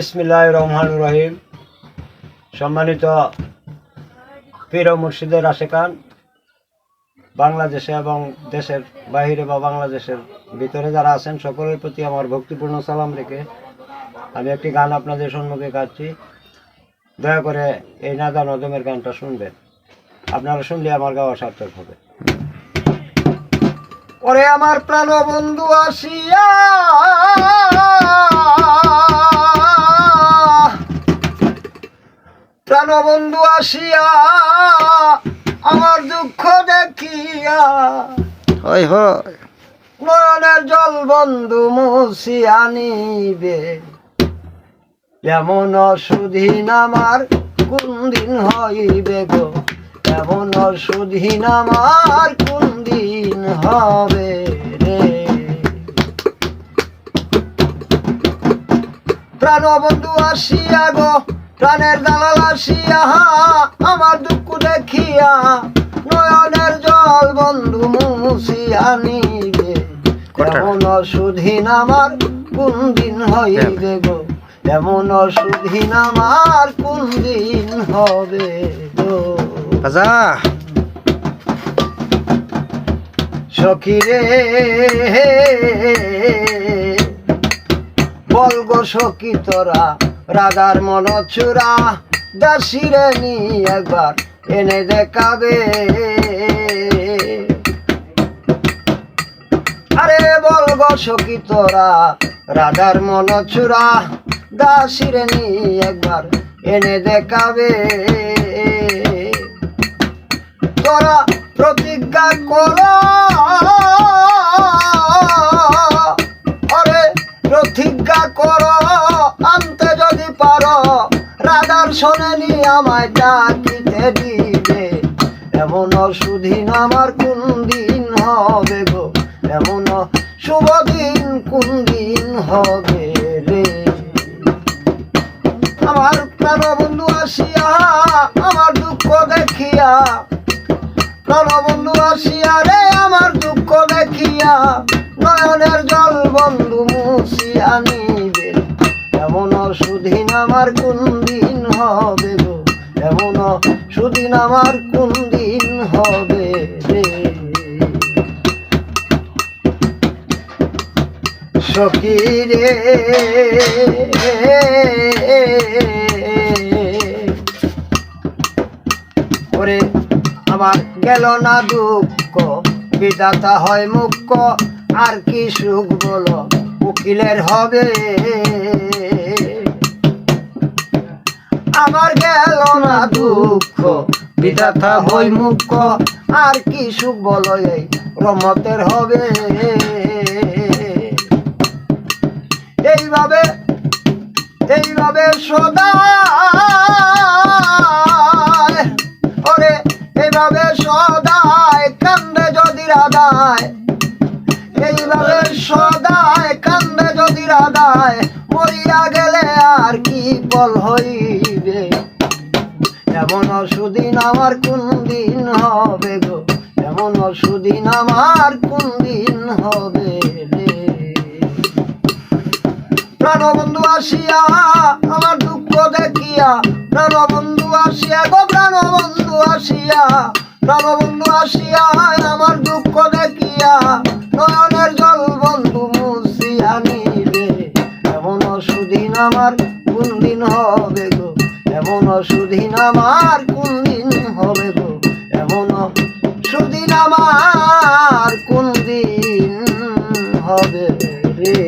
বিসমিল্লাহির রহমানির রহিম। সম্মানিত পীর ও মুর্শিদের আশেকান, বাংলাদেশে এবং দেশের বাইরে বা বাংলাদেশের ভিতরে যারা আছেন সকলের প্রতি আমার ভক্তিপূর্ণ সালাম রেখে আমি একটি গান আপনাদের সম্মুখে গাচ্ছি। দয়া করে এই নাদা নদমের গানটা শুনবেন, আপনারা শুনলে আমার গাওয়া সার্থক হবে। ওরে আমার প্রাণ বন্ধু আসিয়া, প্রাণ বন্ধু আসিয়া আমার দুঃখ দেখিয়া হয় হয় নয়নের জল বন্ধু মুছিয়া নিবে। এমন সুদিন আমার কোন দিন হইবে গো, এমন সুদিন আমার কোন দিন হবে রে। প্রাণ বন্ধু আসিয়া গো, প্রাণের দালাল আসিয়া আমার দুঃখ দেখিয়া নয়নের জল বন্ধু মুছিয়া নিবে। এমন সুদিন আমার কোন দিন হইবে গো, এমন সুদিন আমার কোন দিন হবে গো। সখী রে বল গো সখী তোরা রাধার মন চূড়া দাসিরে নি একবার এনে দেখাবে। আরে বল গো সখী তোরা রাধার মন চূড়া দাসিরে নি একবার এনে দেখাবে। তোরা প্রতিজ্ঞা করো, আরে প্রতিজ্ঞা করো আনতে যদি পারো রাধার শোনে নি আমায় ডাকিতে দিবে। এমন সুদিন আমার কোন দিন হবে গো, এমন শুভ দিন কোন দিন হবে রে। আমার প্রাণ বন্ধু আসিয়া আমার দুঃখ দেখিয়া, প্রাণ বন্ধু আসিয়া রে আমার দুঃখ দেখিয়া নয়নের জল বন্ধু মুছিয়া নিবে। এমন সুদিন আমার কোন দিন হবে গো, এমন সুদিন আমার কোন দিন হবে রে। সখী রে ওরে আমার গেল না দুঃখ, বিধাতা হয় মুখ্য, আর কি সুখ বলো উকিলের হবে। আমার গেল না দুঃখ, বিধাতা হয় মুখ্য, আর কি সুখ বলো এই রহমতের হবে। এইভাবে এইভাবে সদা ওরে এইভাবে সদায় কান্দে যদি রাধায়, এইভাবে সদায় কান্দে যদি রাধায় মরিয়া গেলে আর কি ফল হইবে। এমন সুদিন আমার কোন দিন হবে গো, এমন সুদিন আমার কোন দিন হবে রে। প্রাণ বন্ধু আসিয়া আমার দুঃখ দেখিয়া, প্রাণ বন্ধু আসিয়া গো, প্রাণ বন্ধু আসিয়া, প্রাণ বন্ধু আসিয়া আমার দুঃখ দেখিয়া নয়নের জল বন্ধু মুছিয়া নিবে। এমন সুদিন আমার কোন দিন হবে গো, এমন সুদিন আমার কোন দিন হবে গো, এমন সুদিন আমার কোন দিন হবে রে।